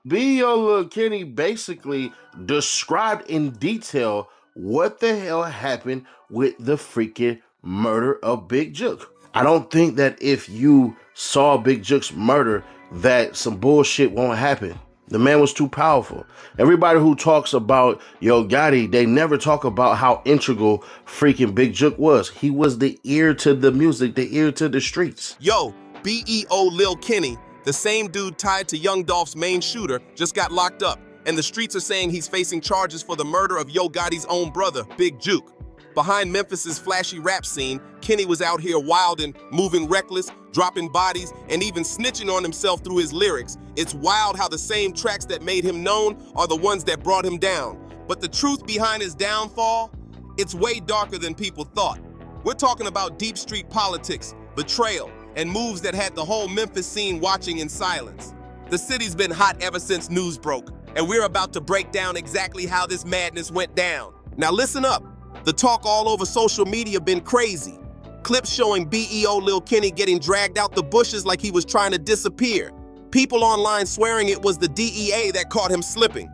B.O. Lil Kenny basically described in detail what the hell happened with the freaking murder of Big Jook. I don't think that if you saw Big Jook's murder that some bullshit won't happen. The man was too powerful. Everybody who talks about Yo Gotti, they never talk about how integral freaking Big Jook was. He was the ear to the music, the ear to the streets. Yo, B.E.O. Lil Kenny, the same dude tied to Young Dolph's main shooter, just got locked up, and the streets are saying he's facing charges for the murder of Yo Gotti's own brother, Big Jook. Behind Memphis's flashy rap scene, Kenny was out here wild and moving reckless, dropping bodies, and even snitching on himself through his lyrics. It's wild how the same tracks that made him known are the ones that brought him down. But the truth behind his downfall, it's way darker than people thought. We're talking about deep street politics, betrayal, and moves that had the whole Memphis scene watching in silence. The city's been hot ever since news broke, and we're about to break down exactly how this madness went down. Now listen up. The talk all over social media been crazy. Clips showing B.E.O. Lil Kenny getting dragged out the bushes like he was trying to disappear. People online swearing it was the DEA that caught him slipping.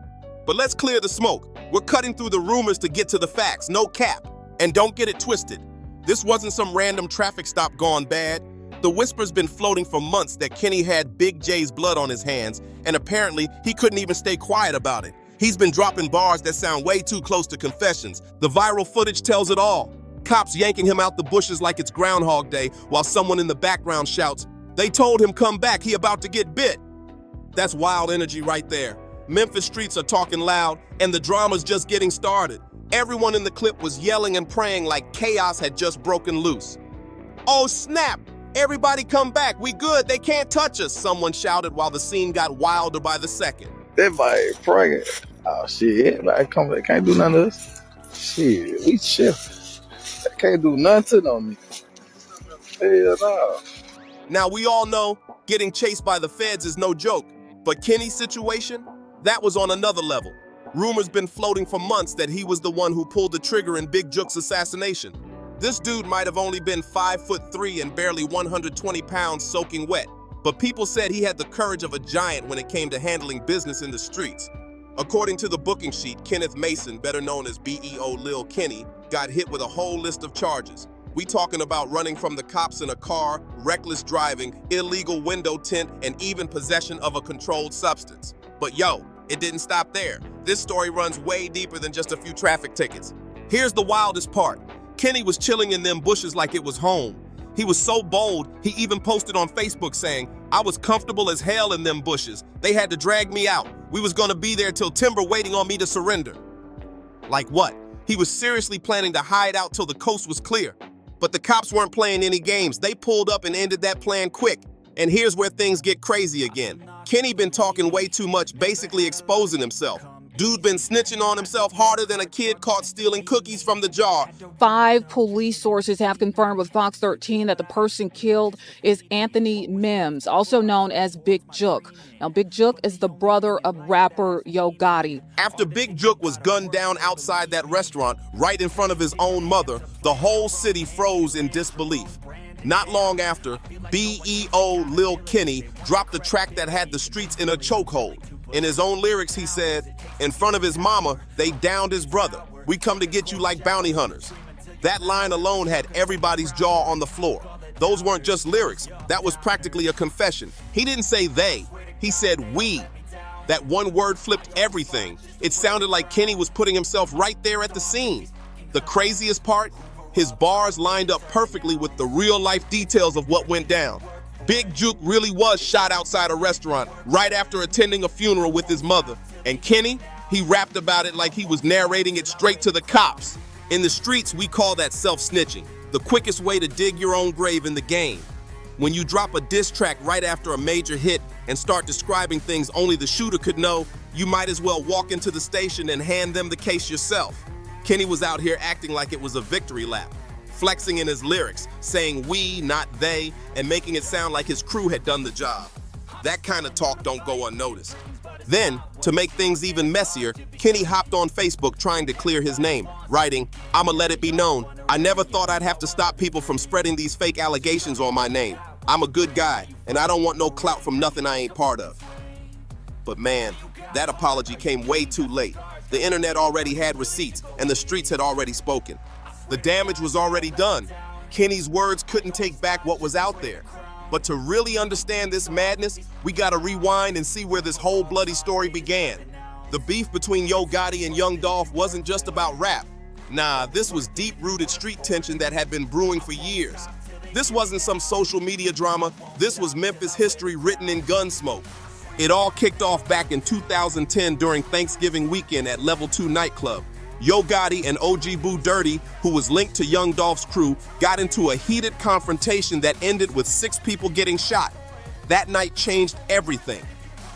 But let's clear the smoke. We're cutting through the rumors to get to the facts, no cap. And don't get it twisted. This wasn't some random traffic stop gone bad. The whisper's been floating for months that Kenny had Big J's blood on his hands, and apparently he couldn't even stay quiet about it. He's been dropping bars that sound way too close to confessions. The viral footage tells it all. Cops yanking him out the bushes like it's Groundhog Day, while someone in the background shouts, "They told him come back, he about to get bit." That's wild energy right there. Memphis streets are talking loud, and the drama's just getting started. Everyone in the clip was yelling and praying like chaos had just broken loose. "Oh snap! Everybody come back, we good, they can't touch us," someone shouted while the scene got wilder by the second. Everybody praying. Oh shit, everybody come back, can't do nothing to us. Shit, we chill. They can't do nothing to no nigga. Hell no. Now we all know getting chased by the feds is no joke, but Kenny's situation, that was on another level. Rumors been floating for months that he was the one who pulled the trigger in Big Jook's assassination. This dude might have only been 5'3" and barely 120 pounds soaking wet, but people said he had the courage of a giant when it came to handling business in the streets. According to the booking sheet, Kenneth Mason, better known as B.E.O. Lil Kenny, got hit with a whole list of charges. We talking about running from the cops in a car, reckless driving, illegal window tint, and even possession of a controlled substance. But yo, it didn't stop there. This story runs way deeper than just a few traffic tickets. Here's the wildest part. Kenny was chilling in them bushes like it was home. He was so bold, he even posted on Facebook saying, "I was comfortable as hell in them bushes. They had to drag me out. We was gonna be there till timber waiting on me to surrender." Like what? He was seriously planning to hide out till the coast was clear. But the cops weren't playing any games. They pulled up and ended that plan quick. And here's where things get crazy again. Kenny been talking way too much, basically exposing himself. Dude been snitching on himself harder than a kid caught stealing cookies from the jar. 5 police sources have confirmed with Fox 13 that the person killed is Anthony Mims, also known as Big Jook. Now, Big Jook is the brother of rapper Yo Gotti. After Big Jook was gunned down outside that restaurant right in front of his own mother, the whole city froze in disbelief. Not long after, B.E.O. Lil Kenny dropped the track that had the streets in a chokehold. In his own lyrics, he said, in front of his mama, they downed his brother. We come to get you like bounty hunters. That line alone had everybody's jaw on the floor. Those weren't just lyrics. That was practically a confession. He didn't say they. He said we. That one word flipped everything. It sounded like Kenny was putting himself right there at the scene. The craziest part? His bars lined up perfectly with the real-life details of what went down. Big Jook really was shot outside a restaurant right after attending a funeral with his mother. And Kenny, he rapped about it like he was narrating it straight to the cops. In the streets, we call that self-snitching, the quickest way to dig your own grave in the game. When you drop a diss track right after a major hit and start describing things only the shooter could know, you might as well walk into the station and hand them the case yourself. Kenny was out here acting like it was a victory lap, flexing in his lyrics, saying we, not they, and making it sound like his crew had done the job. That kind of talk don't go unnoticed. Then, to make things even messier, Kenny hopped on Facebook trying to clear his name, writing, "I'ma let it be known. I never thought I'd have to stop people from spreading these fake allegations on my name. I'm a good guy, and I don't want no clout from nothing I ain't part of." But man, that apology came way too late. The internet already had receipts, and the streets had already spoken. The damage was already done. Kenny's words couldn't take back what was out there. But to really understand this madness, we gotta rewind and see where this whole bloody story began. The beef between Yo Gotti and Young Dolph wasn't just about rap. Nah, this was deep-rooted street tension that had been brewing for years. This wasn't some social media drama, this was Memphis history written in gun smoke. It all kicked off back in 2010 during Thanksgiving weekend at Level 2 nightclub. Yo Gotti and OG Boo Dirty, who was linked to Young Dolph's crew, got into a heated confrontation that ended with 6 people getting shot. That night changed everything.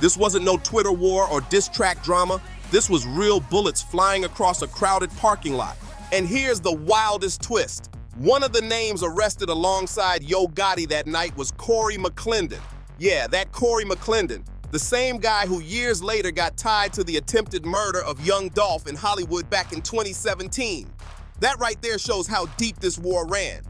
This wasn't no Twitter war or diss track drama. This was real bullets flying across a crowded parking lot. And here's the wildest twist. One of the names arrested alongside Yo Gotti that night was Corey McClendon. Yeah, that Corey McClendon, the same guy who years later got tied to the attempted murder of Young Dolph in Hollywood back in 2017. That right there shows how deep this war ran.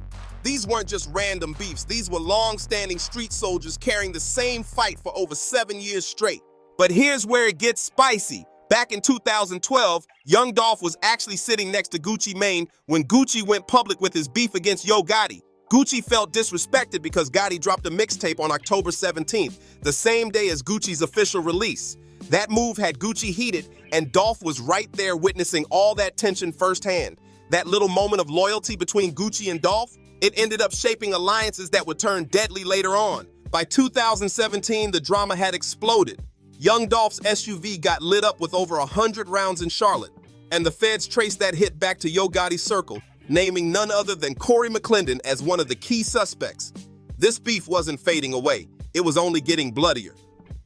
These weren't just random beefs, these were long-standing street soldiers carrying the same fight for over 7 years straight. But here's where it gets spicy. Back in 2012, Young Dolph was actually sitting next to Gucci Mane when Gucci went public with his beef against Yo Gotti. Gucci felt disrespected because Gotti dropped a mixtape on October 17th, the same day as Gucci's official release. That move had Gucci heated, and Dolph was right there witnessing all that tension firsthand. That little moment of loyalty between Gucci and Dolph, it ended up shaping alliances that would turn deadly later on. By 2017, the drama had exploded. Young Dolph's SUV got lit up with over 100 rounds in Charlotte, and the feds traced that hit back to Yo Gotti's circle, naming none other than Corey McClendon as one of the key suspects. This beef wasn't fading away, it was only getting bloodier.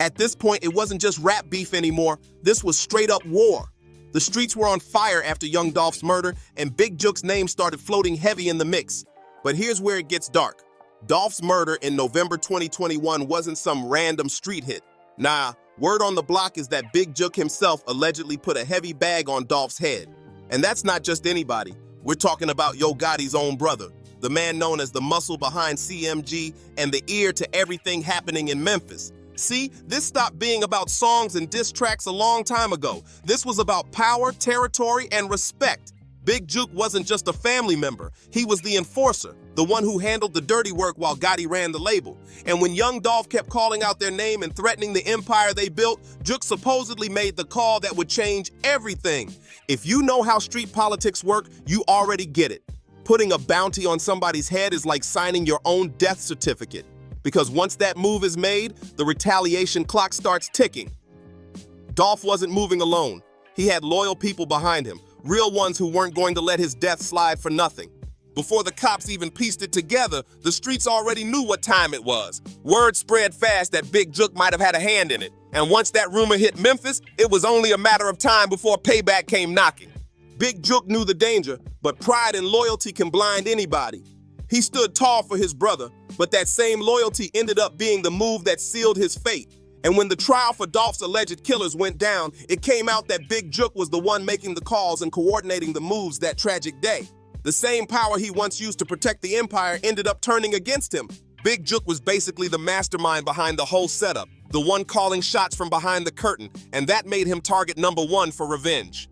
At this point, it wasn't just rap beef anymore, this was straight up war. The streets were on fire after Young Dolph's murder, and Big Jook's name started floating heavy in the mix. But here's where it gets dark. Dolph's murder in November 2021 wasn't some random street hit. Nah, word on the block is that Big Jook himself allegedly put a heavy bag on Dolph's head. And that's not just anybody. We're talking about Yo Gotti's own brother, the man known as the muscle behind CMG and the ear to everything happening in Memphis. See, this stopped being about songs and diss tracks a long time ago. This was about power, territory, and respect. Big Jook wasn't just a family member, he was the enforcer, the one who handled the dirty work while Gotti ran the label. And when Young Dolph kept calling out their name and threatening the empire they built, Jook supposedly made the call that would change everything. If you know how street politics work, you already get it. Putting a bounty on somebody's head is like signing your own death certificate. Because once that move is made, the retaliation clock starts ticking. Dolph wasn't moving alone. He had loyal people behind him, real ones who weren't going to let his death slide for nothing. Before the cops even pieced it together, the streets already knew what time it was. Word spread fast that Big Jook might have had a hand in it. And once that rumor hit Memphis, it was only a matter of time before payback came knocking. Big Jook knew the danger, but pride and loyalty can blind anybody. He stood tall for his brother, but that same loyalty ended up being the move that sealed his fate. And when the trial for Dolph's alleged killers went down, it came out that Big Jook was the one making the calls and coordinating the moves that tragic day. The same power he once used to protect the empire ended up turning against him. Big Jook was basically the mastermind behind the whole setup, the one calling shots from behind the curtain, and that made him target number one for revenge.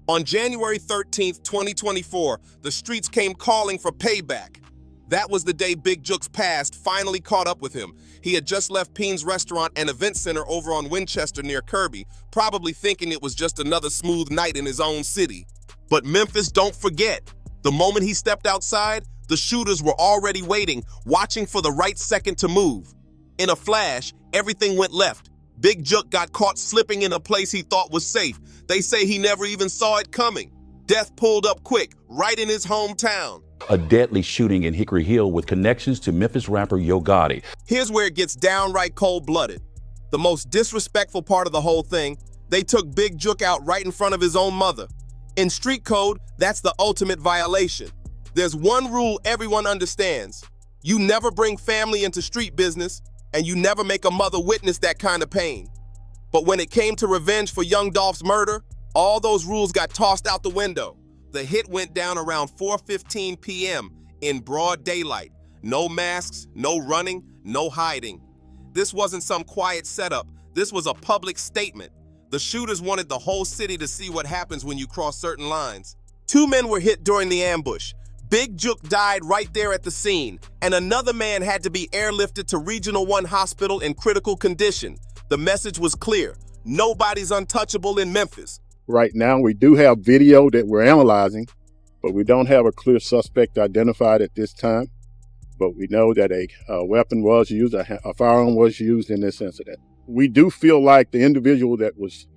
On January 13th, 2024, the streets came calling for payback. That was the day Big Jook's past finally caught up with him. He had just left Peen's restaurant and event center over on Winchester near Kirby, probably thinking it was just another smooth night in his own city. But Memphis, don't forget, the moment he stepped outside, the shooters were already waiting, watching for the right second to move. In a flash, everything went left. Big Jook got caught slipping in a place he thought was safe. They say he never even saw it coming. Death pulled up quick, right in his hometown. A deadly shooting in Hickory Hill with connections to Memphis rapper Yo Gotti. Here's where it gets downright cold-blooded. The most disrespectful part of the whole thing, they took Big Jook out right in front of his own mother. In street code, that's the ultimate violation. There's one rule everyone understands. You never bring family into street business, and you never make a mother witness that kind of pain. But when it came to revenge for Young Dolph's murder, all those rules got tossed out the window. The hit went down around 4:15 p.m. in broad daylight. No masks, no running, no hiding. This wasn't some quiet setup. This was a public statement. The shooters wanted the whole city to see what happens when you cross certain lines. 2 men were hit during the ambush. Big Jook died right there at the scene, and another man had to be airlifted to Regional 1 Hospital in critical condition. The message was clear: nobody's untouchable in Memphis. Right now, we do have video that we're analyzing, but we don't have a clear suspect identified at this time. But we know that a weapon was used, a firearm was used in this incident. We do feel like the individual that was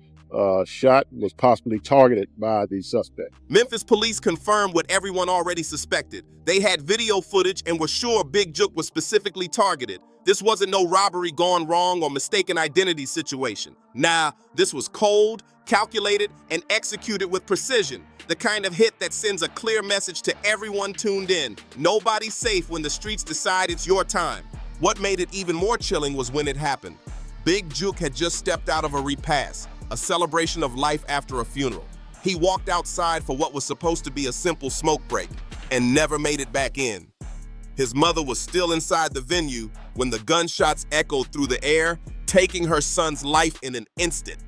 shot was possibly targeted by the suspect. Memphis police confirmed what everyone already suspected. They had video footage and were sure Big Jook was specifically targeted. This wasn't no robbery gone wrong or mistaken identity situation. Nah, this was cold, calculated, and executed with precision. The kind of hit that sends a clear message to everyone tuned in. Nobody's safe when the streets decide it's your time. What made it even more chilling was when it happened. Big Jook had just stepped out of a repast, a celebration of life after a funeral. He walked outside for what was supposed to be a simple smoke break and never made it back in. His mother was still inside the venue when the gunshots echoed through the air, taking her son's life in an instant.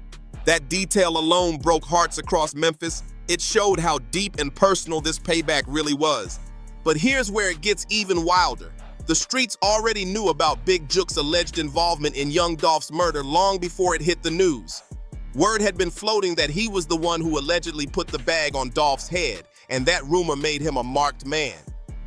That detail alone broke hearts across Memphis. It showed how deep and personal this payback really was. But here's where it gets even wilder. The streets already knew about Big Jook's alleged involvement in young Dolph's murder long before it hit the news. Word had been floating that he was the one who allegedly put the bag on Dolph's head, and that rumor made him a marked man.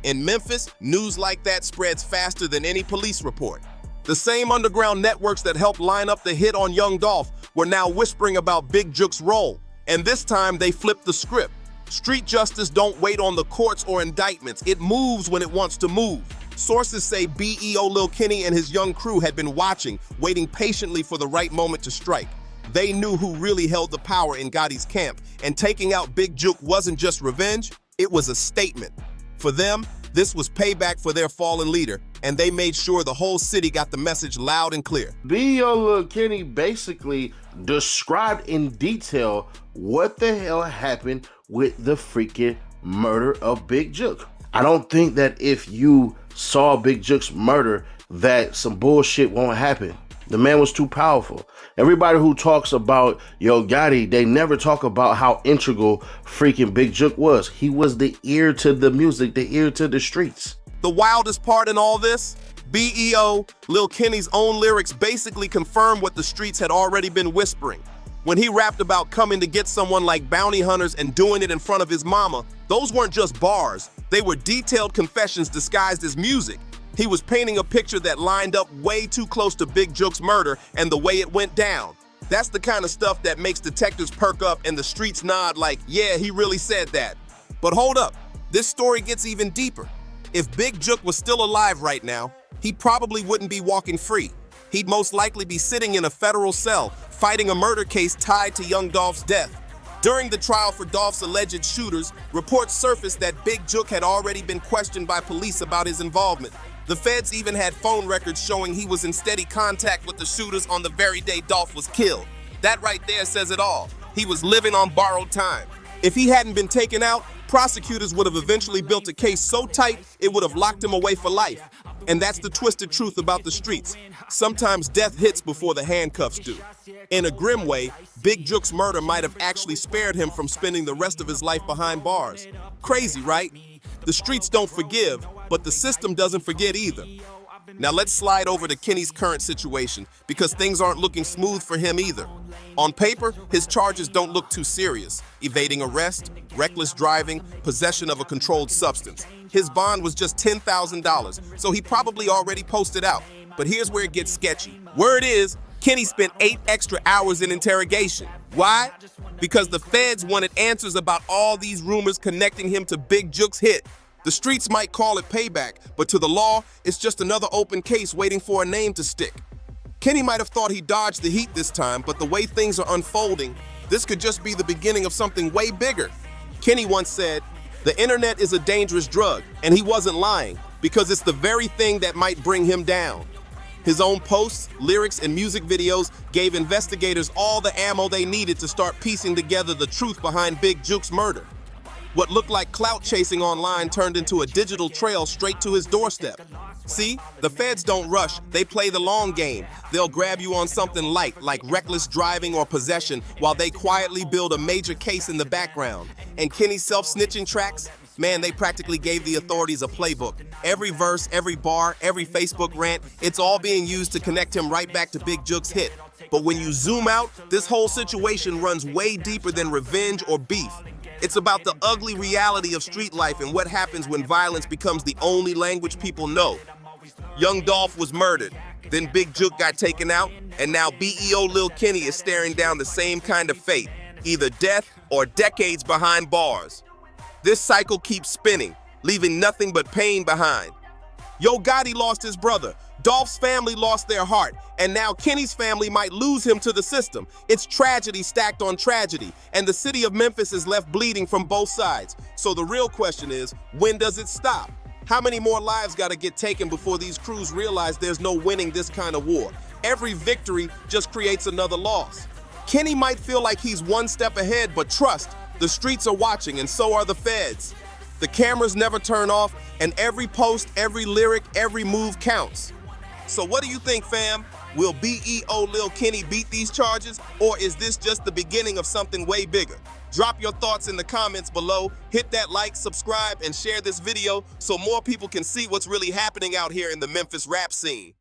In Memphis, news like that spreads faster than any police report. The same underground networks that helped line up the hit on young Dolph were now whispering about Big Jook's role, and this time they flipped the script. Street justice don't wait on the courts or indictments. It moves when it wants to move. Sources say BEO Lil Kenny and his young crew had been watching, waiting patiently for the right moment to strike. They knew who really held the power in Gotti's camp, and taking out Big Jook wasn't just revenge, it was a statement. For them, this was payback for their fallen leader, and they made sure the whole city got the message loud and clear. BEO Lil Kenny basically described in detail what the hell happened with the freaking murder of Big Jook. I don't think that if you saw Big Jook's murder that some bullshit won't happen. The man was too powerful. Everybody who talks about Yo Gotti, they never talk about how integral freaking Big Jook was. He was the ear to the music, the ear to the streets. The wildest part in all this? BEO Lil Kenny's own lyrics basically confirmed what the streets had already been whispering. When he rapped about coming to get someone like bounty hunters and doing it in front of his mama, those weren't just bars. They were detailed confessions disguised as music. He was painting a picture that lined up way too close to Big Jook's murder and the way it went down. That's the kind of stuff that makes detectives perk up and the streets nod like, yeah, he really said that. But hold up, this story gets even deeper. If Big Jook was still alive right now, he probably wouldn't be walking free. He'd most likely be sitting in a federal cell, fighting a murder case tied to young Dolph's death. During the trial for Dolph's alleged shooters, reports surfaced that Big Jook had already been questioned by police about his involvement. The feds even had phone records showing he was in steady contact with the shooters on the very day Dolph was killed. That right there says it all. He was living on borrowed time. If he hadn't been taken out, prosecutors would have eventually built a case so tight it would have locked him away for life. And that's the twisted truth about the streets. Sometimes death hits before the handcuffs do. In a grim way, Big Jook's murder might have actually spared him from spending the rest of his life behind bars. Crazy, right? The streets don't forgive, but the system doesn't forget either. Now let's slide over to Kenny's current situation, because things aren't looking smooth for him either. On paper, his charges don't look too serious: evading arrest, reckless driving, possession of a controlled substance. His bond was just $10,000, so he probably already posted out. But here's where it gets sketchy. Word is, Kenny spent 8 extra hours in interrogation. Why? Because the feds wanted answers about all these rumors connecting him to Big Jook's hit. The streets might call it payback, but to the law, it's just another open case waiting for a name to stick. Kenny might have thought he dodged the heat this time, but the way things are unfolding, this could just be the beginning of something way bigger. Kenny once said, "The internet is a dangerous drug," and he wasn't lying, because it's the very thing that might bring him down. His own posts, lyrics, and music videos gave investigators all the ammo they needed to start piecing together the truth behind Big Jook's murder. What looked like clout chasing online turned into a digital trail straight to his doorstep. See, the feds don't rush, they play the long game. They'll grab you on something light, like reckless driving or possession, while they quietly build a major case in the background. And Kenny's self-snitching tracks? Man, they practically gave the authorities a playbook. Every verse, every bar, every Facebook rant, it's all being used to connect him right back to Big Jook's hit. But when you zoom out, this whole situation runs way deeper than revenge or beef. It's about the ugly reality of street life and what happens when violence becomes the only language people know. Young Dolph was murdered, then Big Jook got taken out, and now BEO Lil Kenny is staring down the same kind of fate, either death or decades behind bars. This cycle keeps spinning, leaving nothing but pain behind. Yo Gotti lost his brother, Dolph's family lost their heart, and now Kenny's family might lose him to the system. It's tragedy stacked on tragedy, and the city of Memphis is left bleeding from both sides. So the real question is, when does it stop? How many more lives gotta get taken before these crews realize there's no winning this kind of war? Every victory just creates another loss. Kenny might feel like he's one step ahead, but trust, the streets are watching and so are the feds. The cameras never turn off, and every post, every lyric, every move counts. So what do you think, fam? Will BEO Lil Kenny beat these charges, or is this just the beginning of something way bigger? Drop your thoughts in the comments below, hit that like, subscribe, and share this video so more people can see what's really happening out here in the Memphis rap scene.